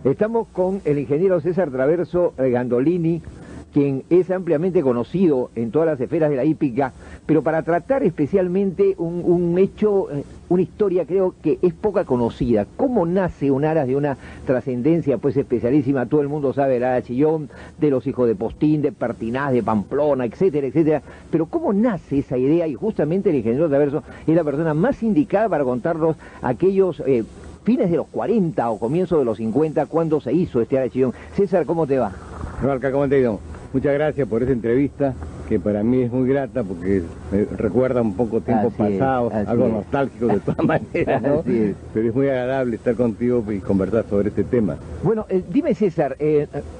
Estamos con el ingeniero César Traverso Gandolini, quien es ampliamente conocido en todas las esferas de la hípica, pero para tratar especialmente un hecho, una historia creo que es poca conocida. ¿Cómo nace un aras de una trascendencia pues especialísima? Todo el mundo sabe el Aras Chillón, de los hijos de Postín, de Pertinaz, de Pamplona, etcétera, etcétera. Pero ¿cómo nace esa idea? Y justamente el ingeniero Traverso es la persona más indicada para contarnos aquellos fines de los 40 o comienzos de los 50, cuando se hizo este Aras Chillón. César, ¿cómo te va? Marca, ¿cómo te digo? Muchas gracias por esa entrevista, que para mí es muy grata porque me recuerda un poco tiempos pasados, algo nostálgico de todas maneras, ¿no? Pero es muy agradable estar contigo y conversar sobre este tema. Bueno, dime César,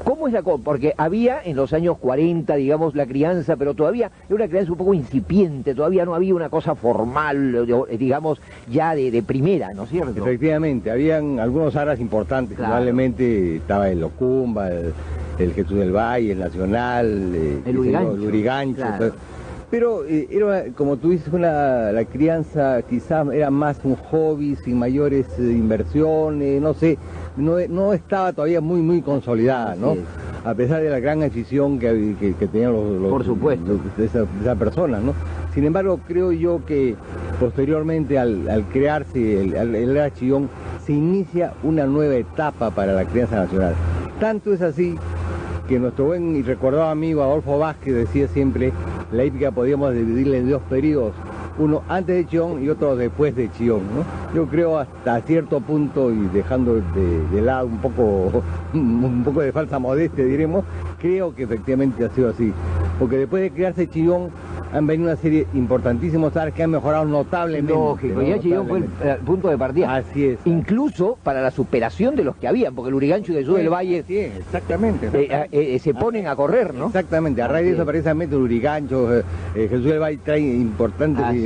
¿cómo es la cosa? Porque había en los años 40, digamos, la crianza, pero todavía era una crianza un poco incipiente, todavía no había una cosa formal, digamos, ya de primera, ¿no es cierto? Efectivamente, habían algunos aras importantes, claro. Probablemente estaba el Locumba, el Jesús del Valle, el Nacional, el Lurigancho, claro. Pero era, como tú dices, la crianza quizás era más un hobby, sin mayores inversiones, no sé, no estaba todavía muy consolidada, ¿no? A pesar de la gran afición que tenían los por supuesto, de esa persona, ¿no? Sin embargo, creo yo que posteriormente al crearse el Aras Chillón, se inicia una nueva etapa para la crianza nacional. Tanto es así que nuestro buen y recordado amigo Adolfo Vázquez decía siempre, la hípica podíamos dividirla en dos periodos, uno antes de Chillón y otro después de Chillón, ¿no? Yo creo hasta cierto punto, y dejando de lado un poco de falsa modestia, diremos, creo que efectivamente ha sido así, porque después de crearse Chillón han venido una serie importantísimos aras que han mejorado notablemente. Lógico, ya Chillón fue el punto de partida. Así es. Incluso para la superación de los que habían, porque el Lurigancho y Jesús del Valle exactamente. Se ponen a correr, ¿no? Exactamente, a raíz de eso precisamente el Lurigancho, Jesús del Valle trae importantes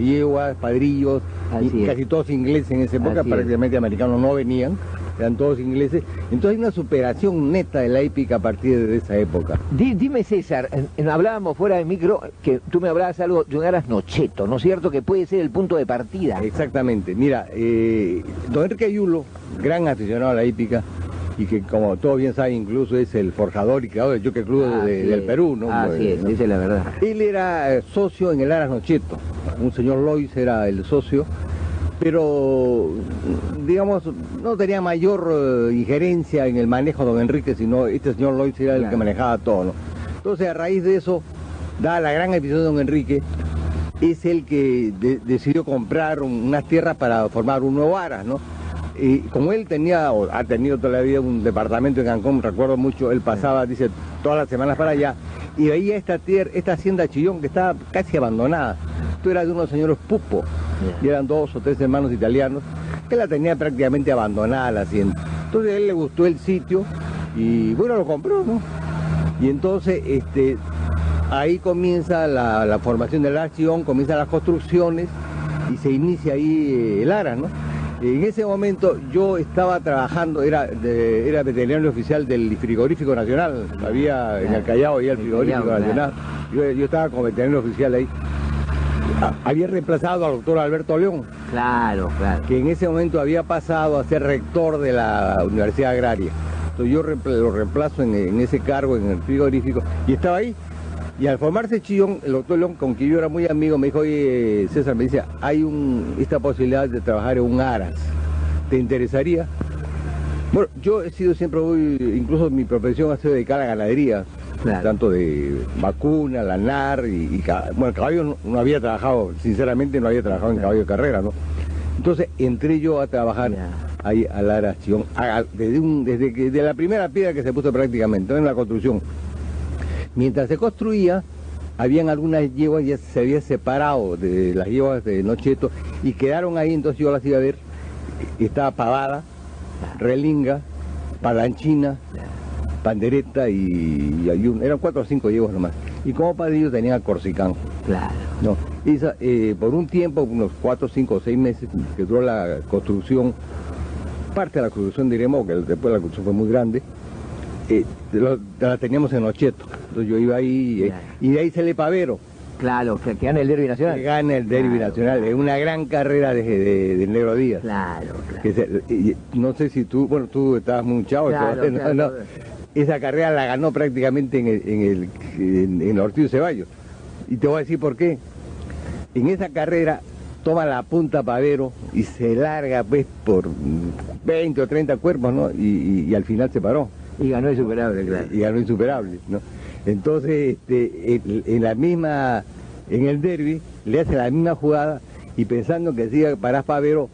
yeguas, padrillos, y casi todos ingleses en esa época, prácticamente americanos no venían. Eran todos ingleses, entonces hay una superación neta de la hípica a partir de esa época. Dime César, hablábamos fuera de micro, que tú me hablabas algo de un aras Nocheto, ¿no es cierto? Que puede ser el punto de partida. Exactamente, mira, don Enrique Ayulo, gran aficionado a la hípica, y que como todos bien saben incluso es el forjador y creador del Jockey Club del Perú, ¿no? Así es, esa es la verdad. Él era socio en el Aras Nocheto, un señor Lois era el socio, pero digamos no tenía mayor injerencia en el manejo de don Enrique, sino este señor Lois era el que manejaba todo, ¿no? Entonces a raíz de eso, dada la gran afición de don Enrique, es el que decidió comprar unas tierras para formar un nuevo aras, ¿no? Y como él ha tenido toda la vida un departamento en Cancún, recuerdo mucho, él pasaba, dice, todas las semanas para allá, y veía esta hacienda Chillón que estaba casi abandonada. Esto era de unos señores Pupo, y eran 2 o 3 hermanos italianos, que la tenía prácticamente abandonada la hacienda. Entonces a él le gustó el sitio, y bueno, lo compró, ¿no? Y entonces, ahí comienza la formación del Aras Chillón, comienzan las construcciones, y se inicia ahí el Aras, ¿no? En ese momento yo estaba trabajando, era veterinario oficial del Frigorífico Nacional, había en el Callao ahí el Frigorífico Nacional, yo estaba como veterinario oficial ahí. Había reemplazado al doctor Alberto León, claro, que en ese momento había pasado a ser rector de la Universidad Agraria. Entonces yo lo reemplazo en ese cargo, en el frigorífico, y estaba ahí. Y al formarse Chillón, el doctor León, con quien yo era muy amigo, me dijo, oye, César, me dice, hay esta posibilidad de trabajar en un aras, ¿te interesaría? Bueno, yo he sido siempre incluso mi profesión ha sido dedicada a la ganadería, tanto de vacuna, lanar, bueno, el caballo no había trabajado, sinceramente no había trabajado en caballo de carrera, ¿no? Entonces entré yo a trabajar ahí al Aras Chillón, desde la primera piedra que se puso prácticamente, en la construcción. Mientras se construía, habían algunas yeguas ya se habían separado de las yeguas de Nocheto y quedaron ahí, entonces yo las iba a ver. Estaba Pavada, Relinga, Palanchina, Pandereta eran 4 o 5 yeguas nomás. Y como padrillo tenían a Corsicán. Claro. No, por un tiempo, unos 4, 5 o 6 meses que duró la construcción, parte de la construcción diremos, que después la construcción fue muy grande, la teníamos en Nocheto. Entonces yo iba ahí y de ahí sale Pavero. Claro, que gana el Derby Nacional. Que gana el Derby Nacional. Es una gran carrera de Negro Díaz. Claro. No sé si tú, bueno, tú estabas muy chavo. Claro. Esa carrera la ganó prácticamente en Ortiz Ceballos. Y te voy a decir por qué. En esa carrera toma la punta Pavero y se larga pues por 20 o 30 cuerpos, ¿no? Y al final se paró. Y ganó Insuperable, claro. Y ganó Insuperable, ¿no? Entonces, en el derby le hace la misma jugada y pensando que siga parás Pavero,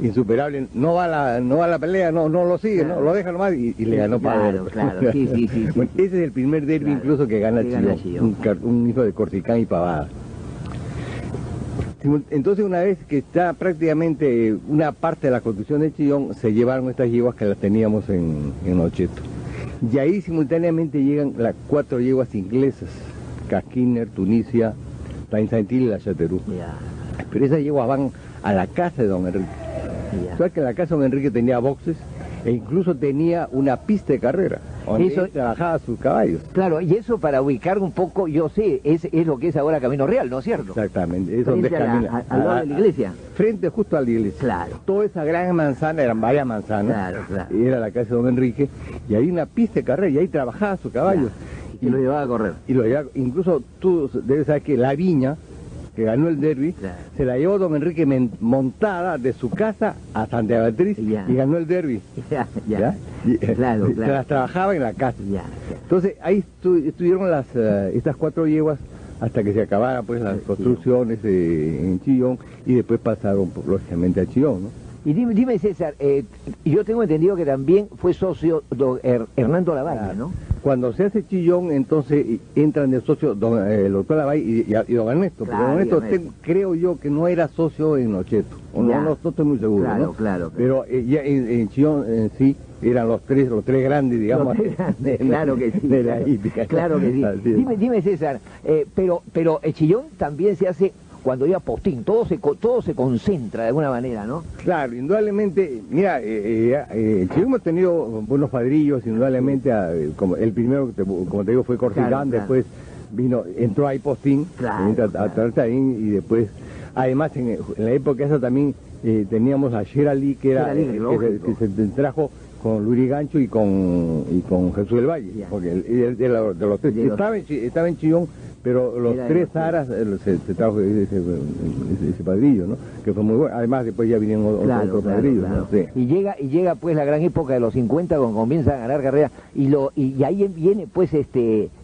Insuperable, no va a la pelea, no lo sigue, claro. No lo deja nomás y le ganó Pavero. Claro, sí. Bueno, ese es el primer derby incluso que gana Chillón, un hijo de Corticán y Pavada. Entonces, una vez que está prácticamente una parte de la construcción de Chillón, se llevaron estas yeguas que las teníamos en Ocheto. Y ahí simultáneamente llegan las 4 yeguas inglesas, Casquiner, Tunisia, Saint-Santil y la Chateauroux. Pero esas yeguas van a la casa de don Enrique. ¿Sabes que la casa de don Enrique tenía boxes e incluso tenía una pista de carrera donde él trabajaba sus caballos? Claro, y eso para ubicar un poco, yo sé, es lo que es ahora Camino Real, ¿no es cierto? Exactamente, es donde camina. Al lado de la iglesia. Frente justo a la iglesia. Claro. Toda esa gran manzana, eran varias manzanas, claro. Era la casa de don Enrique, y hay una pista de carrera, y ahí trabajaba sus caballos. Claro. Y lo llevaba a correr. Y lo llevaba, incluso tú debes saber que la viña, que ganó el derby, se la llevó don Enrique montada de su casa a Santa Beatriz y ganó el derby. Claro. Se las trabajaba en la casa. Entonces ahí estuvieron estas 4 yeguas hasta que se acabaran pues las construcciones en Chillón y después pasaron lógicamente a Chillón, ¿no? Y dime César, yo tengo entendido que también fue socio Hernando Lavalle, ¿no? Cuando se hace Chillón, entonces entran de socio el doctor Lavalle y don Ernesto. Claro, pero don Ernesto creo yo que no era socio en Ocheto, no estoy muy seguro, ¿no? Claro. Pero ya en Chillón en sí eran los tres grandes, digamos, claro que sí, de la hípica. Claro que sí. Dime César, pero Chillón también se hace cuando llega Postín, todo se concentra de alguna manera, ¿no? Claro, indudablemente, mira, Chillón hemos tenido buenos padrillos, indudablemente, como el primero, como te digo, fue Corticán, después entró ahí Postín, a y después, además en la época esa también teníamos a Sherali, que se trajo con Luis Gancho y con Jesús del Valle, porque de los tres, estaba en Chillón, pero los 3 aras se trajo ese padrillo, ¿no? Que fue muy bueno. Además después ya vinieron otros padrillos, ¿no? Sí. Y llega pues la gran época de los 50 cuando comienza a ganar carreras y ahí viene pues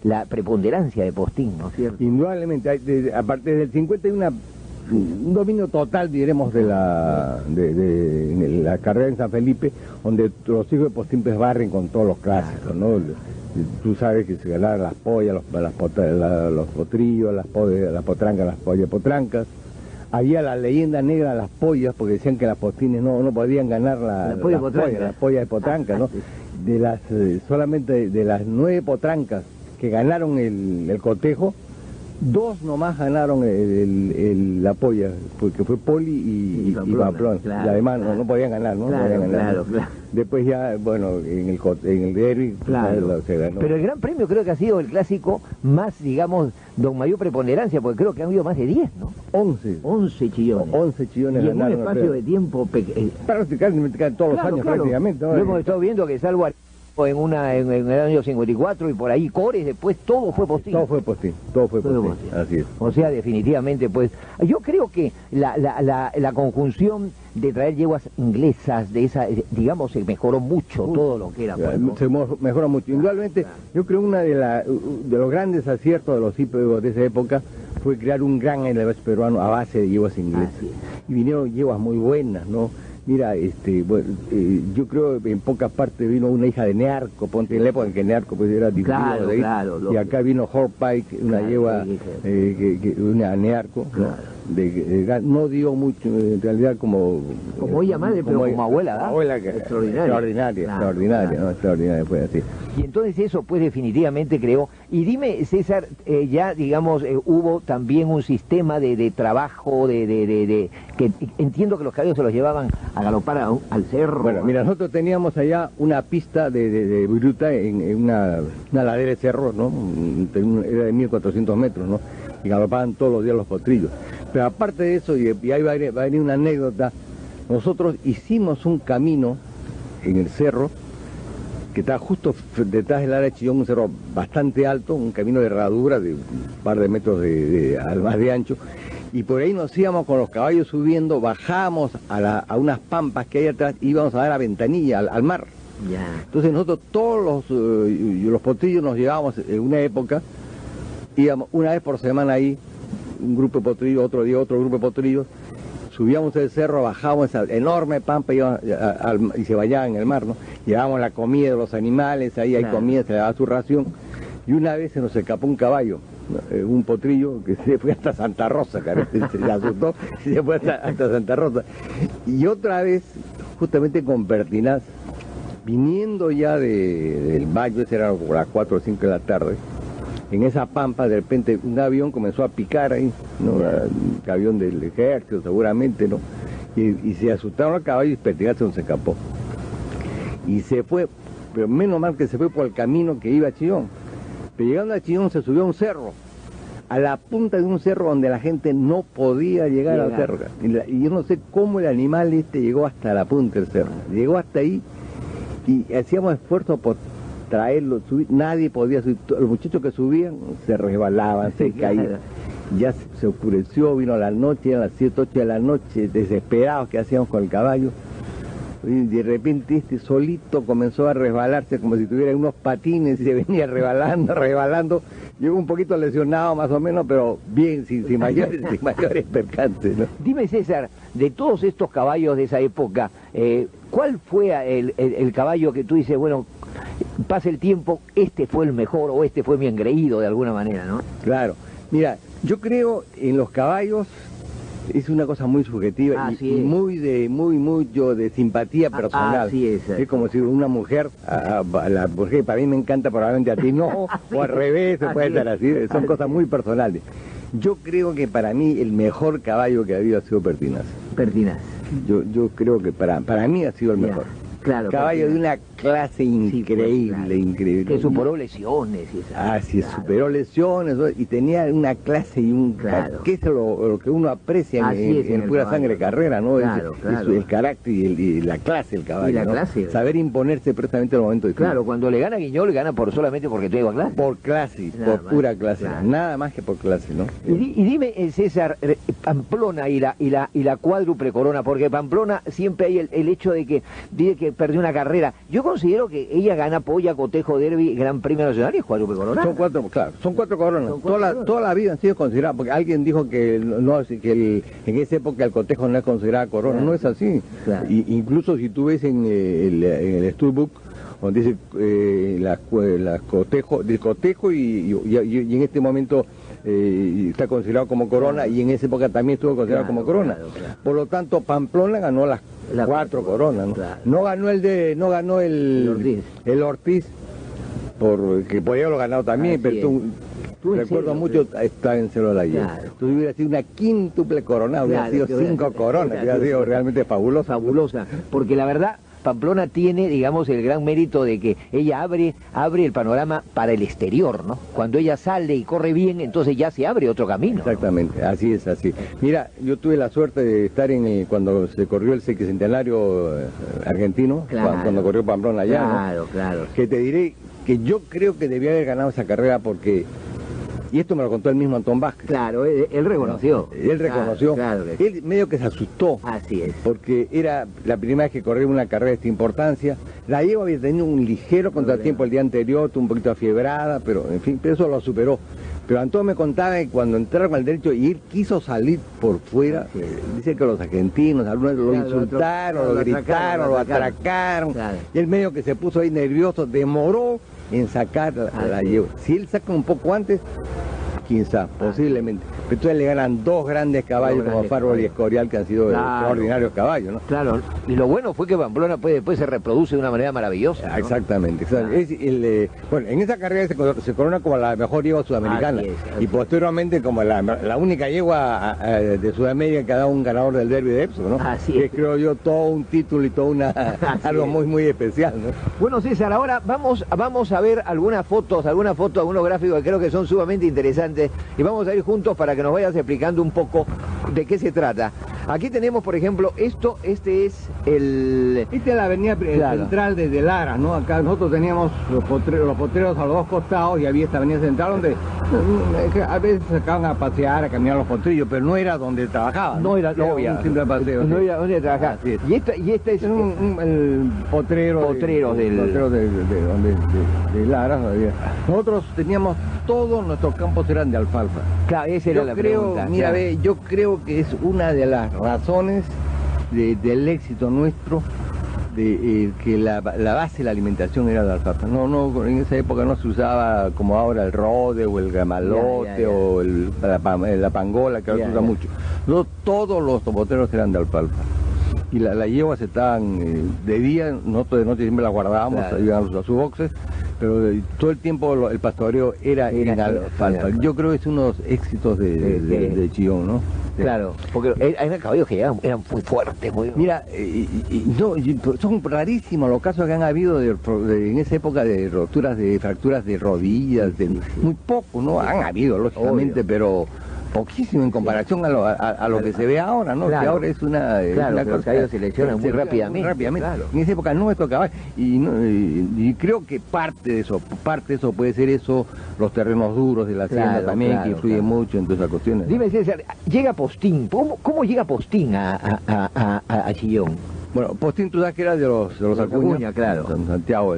la preponderancia de Postín, ¿no es cierto? Indudablemente, aparte del 50 hay un dominio total, diremos, de la carrera en San Felipe, donde los hijos de Postín pues barren con todos los clásicos, ¿no? Tú sabes que se ganaron las pollas, los potrillos, las potrancas, las pollas potrancas. Había la leyenda negra de las pollas, porque decían que las Postines no podían ganar las pollas de potranca, ¿no? Solamente de las 9 potrancas que ganaron el cotejo, 2 nomás ganaron la polla, porque fue Poli y Pamplona. Y además no podían ganar, ¿no? Claro. Después ya, bueno, en el derby se ganó. Pero el Gran Premio creo que ha sido el clásico más, digamos, con mayor preponderancia, porque creo que han habido más de 10, ¿no? 11 chillones. 11 chillones y en un espacio de tiempo prácticamente todos los años prácticamente. Lo hemos estado viendo que salvo en el año 54 y por ahí Cores, después todo fue Postín. Todo fue Postín, así es. O sea, definitivamente, pues, yo creo que la conjunción de traer yeguas inglesas, de esa, digamos, se mejoró mucho todo lo que era. Se mejoró mucho. Indudablemente, yo creo que uno de los grandes aciertos de los hípicos de esa época fue crear un gran elevación peruano a base de yeguas inglesas. Y vinieron yeguas muy buenas, ¿no? Mira, yo creo que en pocas partes vino una hija de Nearco, ponte en la época en que Nearco pues era dividido de ahí, y acá vino Horpike, una yegua, una Nearco, no dio mucho, en realidad como ella madre, pero como abuela, ¿verdad? Abuela extraordinaria, fue así. Y entonces eso pues definitivamente creó. Y dime, César, ya digamos, hubo también un sistema de trabajo, que entiendo que los caballos se los llevaban a galopar al cerro. Bueno, mira, nosotros teníamos allá una pista de viruta en una ladera de cerro, ¿no? Era de 1400 metros, ¿no? y galopaban todos los días los potrillos. Pero aparte de eso, y ahí va a venir una anécdota, nosotros hicimos un camino en el cerro, que está justo detrás del área de Chillón, un cerro bastante alto, un camino de herradura de un par de metros más de ancho, y por ahí nos íbamos con los caballos subiendo, bajábamos a unas pampas que hay atrás, y íbamos a dar a Ventanilla, al mar. Ya. Entonces nosotros todos los potrillos nos llevábamos en una época, íbamos una vez por semana ahí, un grupo de potrillos, otro día otro grupo de potrillos, subíamos el cerro, bajábamos esa enorme pampa y se bañaban en el mar, ¿no? Llevábamos la comida de los animales, ahí hay comida, se le daba su ración, y una vez se nos escapó un caballo, un potrillo que se fue hasta Santa Rosa, se le asustó y se fue hasta Santa Rosa. Y otra vez, justamente con Pertinaz, viniendo ya del baño, ese era por las 4 o 5 de la tarde, en esa pampa de repente un avión comenzó a picar ahí, ¿no? Un avión del ejército seguramente, ¿no? Y se asustaron al caballo y Pertinaz se nos escapó. Y se fue, pero menos mal que se fue por el camino que iba a Chillón. Pero llegando a Chillón se subió a un cerro, a la punta de un cerro donde la gente no podía llegar al cerro. Y yo no sé cómo el animal llegó hasta la punta del cerro. Llegó hasta ahí y hacíamos esfuerzo por traerlo, subir, nadie podía subir, los muchachos que subían se resbalaban, se caían, ya se oscureció, vino la noche, eran las 7, 8 de la noche, desesperados, ¿qué hacíamos con el caballo? Y de repente solito comenzó a resbalarse como si tuviera unos patines y se venía resbalando, llegó un poquito lesionado más o menos, pero bien, sin mayores percances, ¿no? Dime, César, de todos estos caballos de esa época, ¿cuál fue el caballo que tú dices, bueno, pasa el tiempo, este fue el mejor o este fue mi engreído de alguna manera, ¿no? Claro, mira, yo creo en los caballos, es una cosa muy subjetiva y muy de simpatía personal. Así es como si una mujer, la mujer para mí me encanta, probablemente a ti no, o al revés, se puede estar así, son cosas muy personales. Yo creo que para mí el mejor caballo que ha habido ha sido Pertinaz. Pertinaz. Yo creo que para mí ha sido el mejor. Claro, caballo de una clase increíble, increíble. Que superó lesiones y esas. Así es, superó lesiones y tenía una clase y un... que es lo que uno aprecia en Pura Sangre Carrera, ¿no? Es el carácter y la clase del caballo, y la ¿no? clase. Saber imponerse precisamente en el momento difícil. Claro, cuando le gana Guiñol, gana solamente porque te lleva clase. Por clase, por pura clase. Claro. Nada más que por clase, ¿no? Y dime, César, Pamplona y la cuádruple corona, porque Pamplona siempre hay el hecho de que dice que perdió una carrera. Yo considero que ella gana polla, cotejo, derbi, Gran Premio Nacional y es cuádruple corona. Son cuatro coronas. Toda la vida han sido consideradas, porque alguien dijo que en esa época el cotejo no es considerada corona. Claro. No es así. Claro. Incluso si tú ves en el Studbook, donde dice el cotejo y en este momento está considerado como corona, claro. Y en esa época también estuvo considerado como corona. Claro. Por lo tanto, Pamplona ganó las 4 coronas, ¿no? Claro. No ganó el Ortiz, porque podía haberlo ganado también, pero tú recuerdo mucho estar en Cerro de la Hierba. Claro. Tú hubieras sido una quíntuple corona, hubiera sido 5 coronas, hubiera sido realmente fabulosa. Fabulosa, porque la verdad, Pamplona tiene, digamos, el gran mérito de que ella abre el panorama para el exterior, ¿no? Cuando ella sale y corre bien, entonces ya se abre otro camino. Exactamente, ¿no? Así es, así. Mira, yo tuve la suerte de estar cuando se corrió el sesquicentenario argentino, claro. Cuando corrió Pamplona allá, claro, ¿no? Claro. Que te diré que yo creo que debía haber ganado esa carrera porque... Y esto me lo contó el mismo Antón Vázquez. Claro, él reconoció. Él reconoció. Claro, él medio que se asustó. Así es. Porque era la primera vez que corría una carrera de esta importancia. La yegua había tenido un ligero contratiempo el día anterior, un poquito afiebrada, pero en fin, pero eso lo superó. Pero Antón me contaba que cuando entraron al derecho y él quiso salir por fuera, dice que los argentinos, algunos lo insultaron, lo gritaron, lo atracaron. Claro. Y él medio que se puso ahí nervioso, demoró en sacar la yegua. Si él saca un poco antes, quién sabe, posiblemente. Entonces le ganan dos grandes caballos como Fárbol y Escorial, que han sido extraordinarios caballos, ¿no? Claro, y lo bueno fue que Pamplona después se reproduce de una manera maravillosa, ¿no? Exactamente. Bueno, en esa carrera se corona como la mejor yegua sudamericana, Así es. Y posteriormente como la única yegua de Sudamérica que ha dado un ganador del Derby de Epsom, ¿no? Así que es. creo yo todo un título y todo algo muy muy especial, ¿no? Bueno, César, ahora vamos a ver algunas fotos, algunos gráficos que creo que son sumamente interesantes, y vamos a ir juntos para que nos vayas explicando un poco de qué se trata. Aquí tenemos, por ejemplo, este es el... Esta es la avenida central desde Lara, ¿no? Acá nosotros teníamos los potreros a los dos costados y había esta avenida central donde a veces se sacaban a pasear, a caminar los potrillos, pero no era donde trabajaban. No era un simple paseo. No era donde trabajaban. Y esta es el potrero de Lara. Nosotros teníamos todos nuestros campos eran de alfalfa. Claro, esa era la pregunta. Mira, claro. yo creo que es una de las razones del éxito nuestro, que la base de la alimentación era la alfalfa. En esa época no se usaba como ahora el rode o el gamalote o la pangola, que ahora se usa mucho. Todos los topoteros eran de alfalfa. Y las yeguas estaban de día, nosotros de noche siempre las guardábamos, iban a sus boxes, pero todo el tiempo el pastoreo era en alfalfa. Yo creo que es uno de los éxitos de Chillón, ¿no? Claro, porque eran caballos que eran muy fuertes, muy... Mira, son rarísimos los casos que han habido en esa época de fracturas de rodillas, muy poco, ¿no? Han habido, lógicamente, pero poquísimo en comparación a lo que se ve ahora, ¿no? Claro. Que ahora es una Claro, cosa, los caballos se lesionan muy rápidamente. Claro. En esa época no estos caballos, y creo que parte de eso puede ser eso, los terrenos duros de la hacienda también, que influyen mucho en todas esas cuestiones. Dime, César, llega Postín, ¿cómo llega Postín a Chillón? Bueno, Postín, tú sabes que era de los Acuña, claro. Santiago,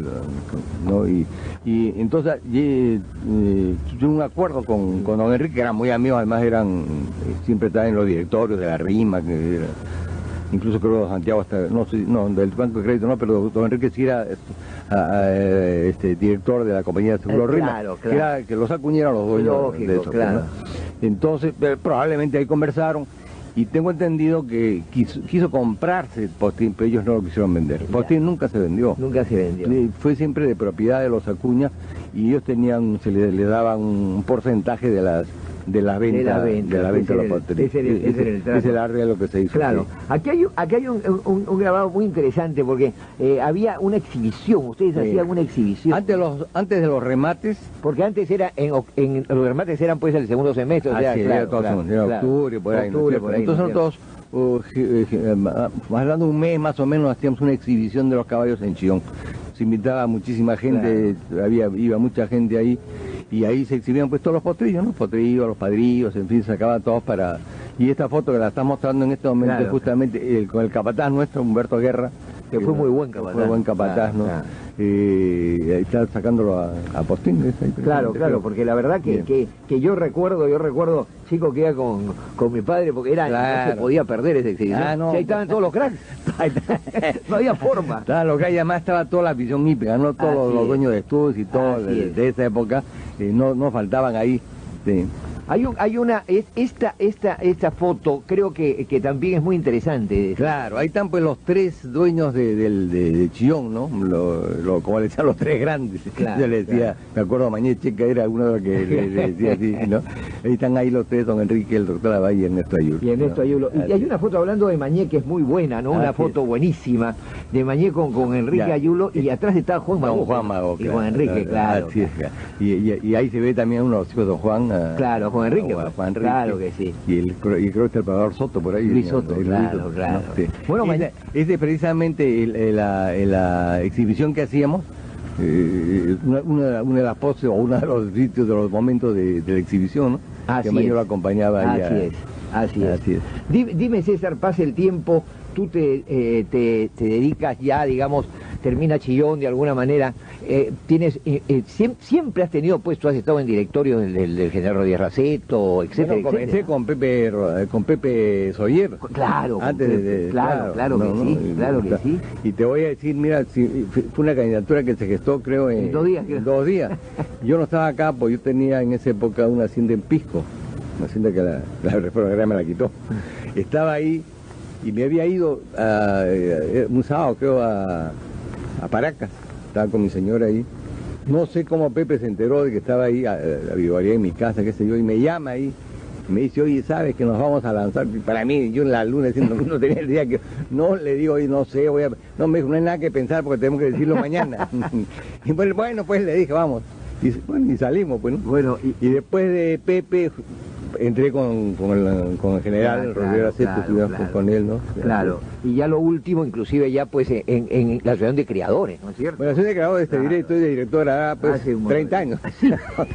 ¿no? Y entonces tuve un acuerdo con don Enrique, que eran muy amigos, además siempre estaban en los directorios de la RIMA, incluso creo que Santiago hasta, del Banco de Crédito no, pero don Enrique sí era director de la compañía de seguro RIMA, que los Acuña eran los dueños de eso. Claro. ¿No? Entonces, probablemente ahí conversaron. Y tengo entendido que quiso comprarse Postín, pero ellos no lo quisieron vender. Postín nunca se vendió. Nunca se vendió. Fue siempre de propiedad de los Acuña, y ellos le daban un porcentaje de las ventas de los potreros. Ese es el arte de lo que se hizo. Claro. Sí. Aquí hay un grabado muy interesante, porque había una exhibición, ustedes hacían una exhibición. Antes de los remates. Porque antes era, los remates eran pues el segundo semestre, octubre, por ahí. Entonces nosotros, hablando de un mes más o menos, hacíamos una exhibición de los caballos en Chillón. Se invitaba muchísima gente, iba mucha gente ahí, y ahí se exhibían pues todos los potrillos, ¿no? Potrillos, los padrillos, en fin, sacaban todos para... Y esta foto que la estás mostrando en este momento es justamente con el capataz nuestro, Humberto Guerra, que fue muy buen capataz. Fue buen capataz, ¿no? Claro. Ahí está sacándolo a Postín. Claro, porque la verdad que yo recuerdo, chico, que iba con mi padre, porque no se podía perder ese exhibición. No. Ahí estaban todos los cracks. No había forma. Lo que hay, además estaba toda la visión hípica, ¿no? Todos los dueños de estudios y todo de esa época, no faltaban ahí. Sí. Esta foto creo que también es muy interesante. Claro, ahí están pues los tres dueños de Chillón, ¿no? Como le decían, los tres grandes. Claro, yo le decía, me acuerdo a Mañé Checa, era uno de los que le decía así, ¿no? Ahí están ahí los tres, don Enrique, el doctor Abay y Ernesto Ayulo. Y hay una foto hablando de Mañé que es muy buena, ¿no? Una foto buenísima de Mañé con Enrique Ayulo, y atrás está Juan Mago. Juan Mago, y Juan Enrique, claro. Así es, y ahí se ve también uno de los hijos de don Juan. Claro, Juan Enrique. Juan Enrique, claro que sí. Y creo que está el pagador Soto por ahí. Luis Soto, claro. ¿no? Sí. Bueno, esa es precisamente la exhibición que hacíamos, una de las poses o uno de los sitios, de los momentos de la exhibición, ¿no? Así que Mañé lo acompañaba ahí. Así es. Dime, César, pasa el tiempo, tú te dedicas ya, digamos, termina Chillón de alguna manera, siempre has tenido, pues tú has estado en directorio del general Rodríguez Raceto, etcétera, bueno, comencé con Pepe Soller. Claro, claro que sí. Y te voy a decir, mira, fue una candidatura que se gestó, creo, en 2 días. Yo no estaba acá, porque yo tenía en esa época una hacienda en Pisco. me siento que la reforma agraria me la quitó. Estaba ahí y me había ido un sábado, creo, a Paracas. Estaba con mi señora ahí. No sé cómo Pepe se enteró de que estaba ahí, avivaría en mi casa, qué sé yo, y me llama ahí. Me dice, oye, ¿sabes que nos vamos a lanzar? Y para mí, yo en la luna diciendo, no tenía el día que... No, le digo, oye, no sé, no, me dijo, no hay nada que pensar porque tenemos que decirlo mañana. Y bueno, pues le dije, vamos. Y salimos, pues, ¿no? Bueno, y después de Pepe, entré con el general Rodríguez Aceto, estuvimos con él, ¿no? Claro, y ya lo último, inclusive ya pues en la asociación de criadores, ¿no es cierto? Bueno, la asociación de criadores, estoy de directora pues hace 30 años,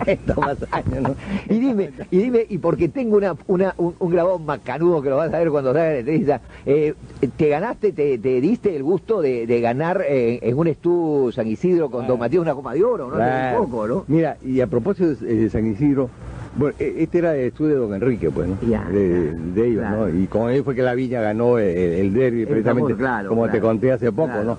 30 más años, ¿no? Y dime, y porque tengo un grabado macanudo que lo vas a ver cuando salga de entrevista, te diste el gusto de ganar en un Estú San Isidro con Don Matías una Copa de Oro, ¿no? Claro. Un poco, ¿no? Mira, y a propósito de San Isidro, bueno, este era el estudio de Don Enrique, pues, ¿no? Ya, de ellos, claro. ¿no? Y con él fue que la Villa ganó el derbi, precisamente, claro, como te conté hace poco, claro. ¿no?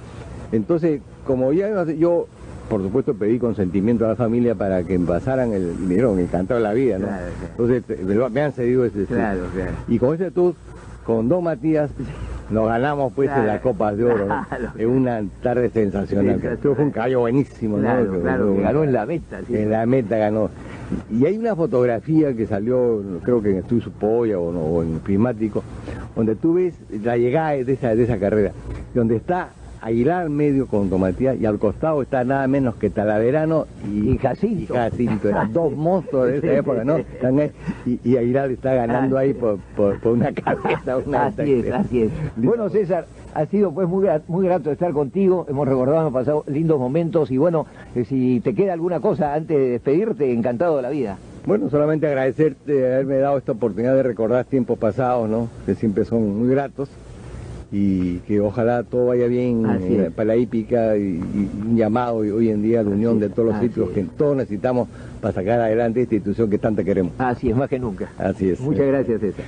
Entonces, como yo, por supuesto, pedí consentimiento a la familia para que pasaran me dieron el canto de la vida, ¿no? Claro, Entonces, me han cedido ese Claro. Y con ese tour, con Don Matías, nos ganamos pues Claro. la Copa de Oro, ¿no? Claro. En una tarde sensacional. Creo que fue un caballo buenísimo, Claro, ¿no? claro, que ganó en la meta. Sí. En la meta ganó. Y hay una fotografía que salió, creo que en Estudio Supoya o en Prismático, donde tú ves la llegada de esa carrera, donde está Aguilar al medio con Don Matías y al costado está nada menos que Talaverano Y Jacinto. Eran dos monstruos de esa época, ¿no? Y Aguilar está ganando ahí por una cabeza. Así es. Bueno, César, ha sido pues muy grato estar contigo, hemos recordado, hemos pasado lindos momentos y bueno, si te queda alguna cosa antes de despedirte, encantado de la vida. Bueno, solamente agradecerte de haberme dado esta oportunidad de recordar tiempos pasados, ¿no? Que siempre son muy gratos y que ojalá todo vaya bien para la hípica y un llamado hoy en día a la unión de todos los sitios que todos necesitamos para sacar adelante esta institución que tanto queremos. Así es, más que nunca. Así es. Muchas gracias, César.